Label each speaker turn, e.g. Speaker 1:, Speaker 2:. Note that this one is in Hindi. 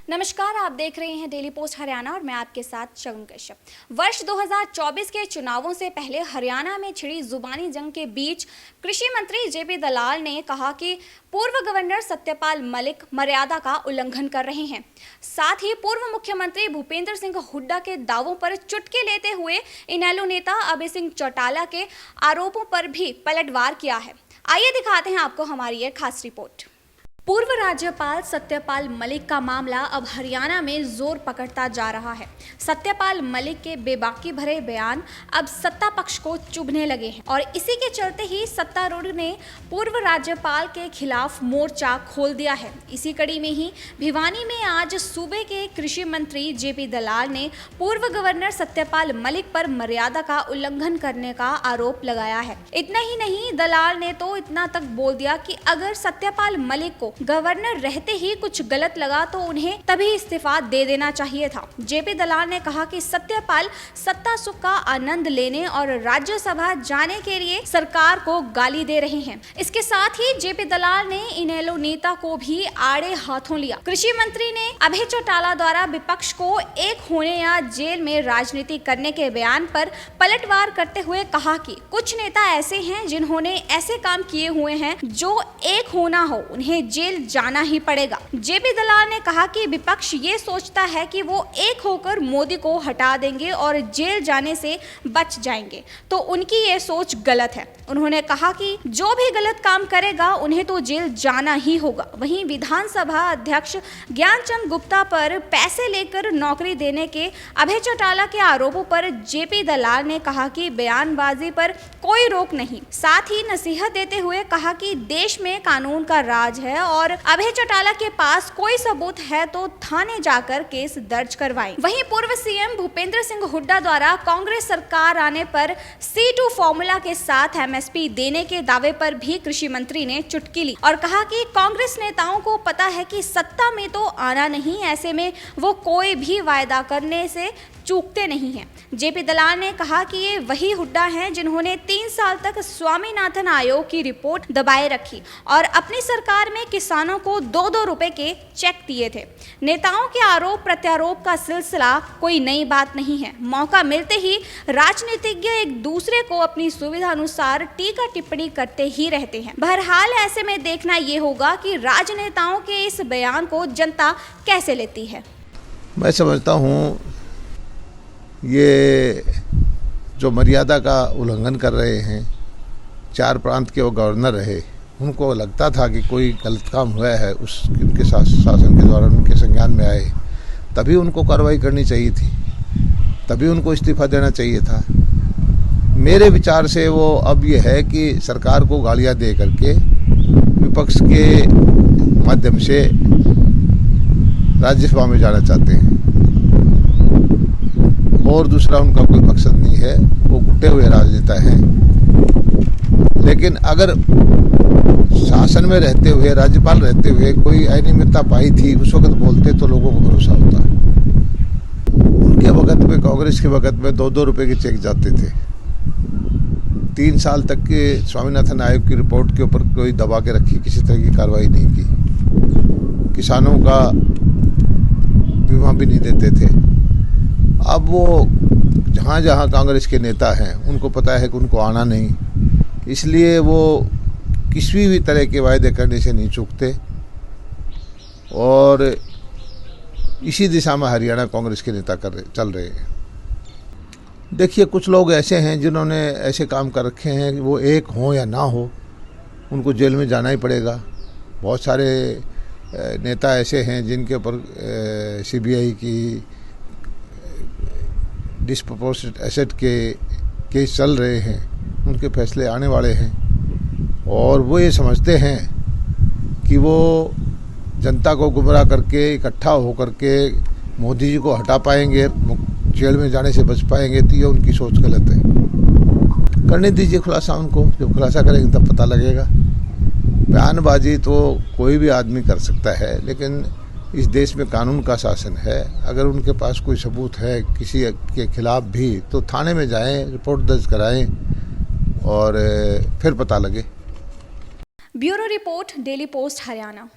Speaker 1: नमस्कार, आप देख रहे हैं डेली पोस्ट हरियाणा और मैं आपके साथ शगुन कश्यप। वर्ष 2024 के चुनावों से पहले हरियाणा में छिड़ी जुबानी जंग के बीच कृषि मंत्री जेपी दलाल ने कहा कि पूर्व गवर्नर सत्यपाल मलिक मर्यादा का उल्लंघन कर रहे हैं। साथ ही पूर्व मुख्यमंत्री भूपेंद्र सिंह हुड्डा के दावों पर चुटकी लेते हुए इनेलो नेता अभय सिंह चौटाला के आरोपों पर भी पलटवार किया है। आइए दिखाते हैं आपको हमारी ये खास रिपोर्ट। पूर्व राज्यपाल सत्यपाल मलिक का मामला अब हरियाणा में जोर पकड़ता जा रहा है। सत्यपाल मलिक के बेबाकी भरे बयान अब सत्ता पक्ष को चुभने लगे हैं और इसी के चलते ही सत्तारूढ़ ने पूर्व राज्यपाल के खिलाफ मोर्चा खोल दिया है। इसी कड़ी में ही भिवानी में आज सूबे के कृषि मंत्री जेपी दलाल ने पूर्व गवर्नर सत्यपाल मलिक पर मर्यादा का उल्लंघन करने का आरोप लगाया है। इतना ही नहीं, दलाल ने तो इतना तक बोल दिया कि अगर सत्यपाल मलिक को गवर्नर रहते ही कुछ गलत लगा तो उन्हें तभी इस्तीफा दे देना चाहिए था। जेपी दलाल ने कहा कि सत्यपाल सत्ता सुख का आनंद लेने और राज्यसभा जाने के लिए सरकार को गाली दे रहे हैं। इसके साथ ही जेपी दलाल ने इनेलो नेता को भी आड़े हाथों लिया। कृषि मंत्री ने अभय चौटाला द्वारा विपक्ष को एक होने या जेल में राजनीति करने के बयान पर पलटवार करते हुए कहा कि कुछ नेता ऐसे हैं जिन्होंने ऐसे काम किए हुए हैं जो एक होना हो उन्हें जेल जाना ही पड़ेगा। जेपी दलाल ने कहा कि विपक्ष ये सोचता है कि वो एक होकर मोदी को हटा देंगे और जेल जाने से बच जाएंगे, तो उनकी ये सोच गलत है। उन्होंने कहा कि जो भी गलत काम करेगा उन्हें तो जेल जाना ही होगा। वहीं विधानसभा अध्यक्ष ज्ञानचंद गुप्ता पर पैसे लेकर नौकरी देने के अभय चौटाला के आरोपों पर जेपी दलाल ने कहा कि बयानबाजी पर कोई रोक नहीं। साथ ही नसीहत देते हुए कहा कि देश में कानून का राज है और अभय चौटाला के पास कोई सबूत है तो थाने जाकर केस दर्ज करवाएं। वहीं पूर्व सीएम भूपेंद्र सिंह हुड्डा द्वारा कांग्रेस सरकार आने पर C2 फॉर्मूला के साथ MSP देने के दावे पर भी कृषि मंत्री ने चुटकी ली और कहा कि कांग्रेस नेताओं को पता है कि सत्ता में तो आना नहीं, ऐसे में वो कोई भी वायदा करने से चूकते नहीं हैं। जेपी दलाल ने कहा कि ये वही हुड्डा हैं जिन्होंने 3 साल तक स्वामीनाथन आयोग की रिपोर्ट दबाए रखी और अपनी सरकार में किसानों को 2-2 रुपए के चेक दिए थे। नेताओं के आरोप प्रत्यारोप का सिलसिला कोई नई बात नहीं है। मौका मिलते ही राजनीतिज्ञ एक दूसरे को अपनी सुविधा अनुसार टीका टिप्पणी करते ही रहते हैं। बहरहाल ऐसे में देखना ये होगा कि राजनेताओं के इस बयान को जनता कैसे लेती है।
Speaker 2: मैं समझता हूँ ये जो मर्यादा का उल्लंघन कर रहे हैं, 4 प्रांत के वो गवर्नर रहे, उनको लगता था कि कोई गलत काम हुआ है, उनके शासन के दौरान उनके संज्ञान में आए, तभी उनको कार्रवाई करनी चाहिए थी, तभी उनको इस्तीफा देना चाहिए था। मेरे विचार से वो अब ये है कि सरकार को गालियां दे करके विपक्ष के माध्यम से राज्यसभा में जाना चाहते हैं और दूसरा उनका कोई मकसद नहीं है। वो घुटे हुए राजनेता हैं, लेकिन अगर शासन में रहते हुए, राज्यपाल रहते हुए कोई अनियमितता पाई थी, उस वक्त बोलते तो लोगों को भरोसा होता। उनके वक्त में, कांग्रेस के वक्त में 2-2 रुपए के चेक जाते थे। 3 साल तक के स्वामीनाथन आयोग की रिपोर्ट के ऊपर कोई दबा के रखी, किसी तरह की कार्रवाई नहीं की, किसानों का बीमा भी नहीं देते थे। अब वो जहाँ जहाँ कांग्रेस के नेता हैं उनको पता है कि उनको आना नहीं, इसलिए वो किसी भी तरह के वायदे करने से नहीं चूकते और इसी दिशा में हरियाणा कांग्रेस के नेता चल रहे हैं। देखिए, कुछ लोग ऐसे हैं जिन्होंने ऐसे काम कर रखे हैं कि वो एक हो या ना हो उनको जेल में जाना ही पड़ेगा। बहुत सारे नेता ऐसे हैं जिनके ऊपर CBI की डिस्प्रपोर्शनेट एसेट के केस चल रहे हैं, उनके फैसले आने वाले हैं और वो ये समझते हैं कि वो जनता को गुमराह करके इकट्ठा होकर के मोदी जी को हटा पाएंगे, जेल में जाने से बच पाएंगे, तो ये उनकी सोच गलत है। करने दीजिए खुलासा उनको, जब खुलासा करेंगे तब पता लगेगा। बयानबाजी तो कोई भी आदमी कर सकता है, लेकिन इस देश में कानून का शासन है। अगर उनके पास कोई सबूत है किसी के खिलाफ भी, तो थाने में जाएं, रिपोर्ट दर्ज कराएं और फिर पता लगे।
Speaker 1: Bureau report, daily post Haryana.